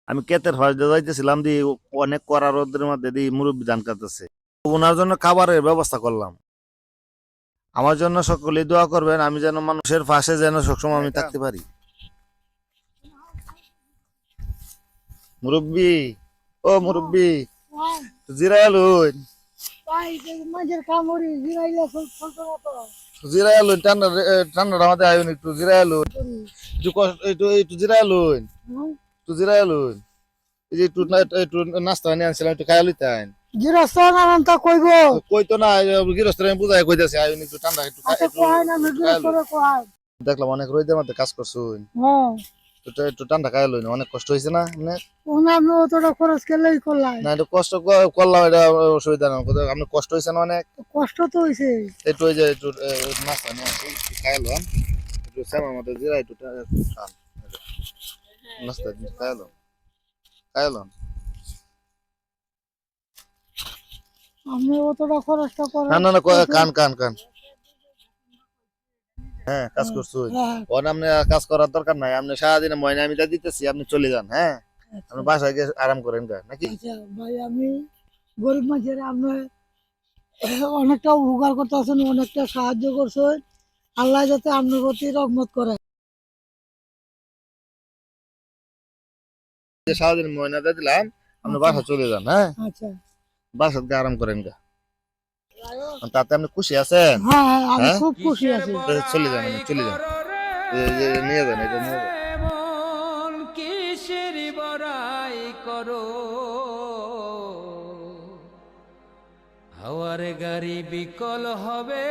আমি ক্ষেতের পাশ দিয়ে যাইতেছিলাম দি অনেক কড়া রোদের মধ্যে দি মুরব্বি ধান কাটতেছে। ওনার জন্য খাবারের ব্যবস্থা করলাম। আমার জন্য সকলেই দোয়া করবেন, আমি যেন মানুষের পাশে যেন সবসময় আমি থাকতে পারি। মুরব্বি, ও মুরব্বি, জিরাইল হইন, জিরাইল হইন, ঠান্ডা ঠান্ডার মধ্যে আইন, একটু জিরাইল হইন, একটু জিরাইল হইন, একটু জিরাইল হইন। এই যে একটু নাস্তা নিয়ে আনছিলাম, একটু খাইয়া লইতেন। গৃহস্থ নানান তা কইব কইতো না, গৃহস্থ আমি বুঝাই কইতেছি আইন একটু ঠান্ডা একটু দেখলাম অনেক রোদের মধ্যে কাজ করছুন, একটু ঠান্ডা খাইয়া লইন, অনেক কষ্ট হয়েছে না আমি অতটা খরচ করলেই করলাম না? একটু কষ্ট করলাম, এটা অসুবিধা না, আপনার কষ্ট হয়েছে না অনেক? কষ্ট তো হয়েছে। একটু ওই যে একটু নাস্তা নিয়ে আসি, খাইলাম একটু শ্যামার মধ্যে জিরা একটু খান, নাস্তা খাইলাম খাইলাম। আমি অতটা খরচটা করে না না না, কান কান কান, হ্যাঁ কাজ করছুন। ওর আপনি কাজ করার দরকার নাই, আপনি সারাদিনে ময়না আমি যা দিতেছি আপনি চলে যান। হ্যাঁ, আপনি বাসায় গিয়ে আরাম করেন নাকি? আচ্ছা ভাই, আমি গরিব মানুষের আপনি অনেকটা উপকার করতেছেন, অনেকটা সাহায্য করছেন। আল্লাহ যাতে আপনার প্রতি রহমত করে। সারাদিন ময়না যা দিলাম আপনি আচ্ছা বাসা চলে যান। হ্যাঁ, আচ্ছা, বাসায় গিয়ে আরাম করেন তাতে আপনি খুশি আছেন? হ্যাঁ হ্যাঁ, আমি হ্যাঁ, খুব খুশি আছি। চলে যান, আপনি চলে যান, নিয়ে যান, এটা নিয়ে যান। মন কিসের বড়াই করো, হাওয়ার গাড়ি বিকল হবে।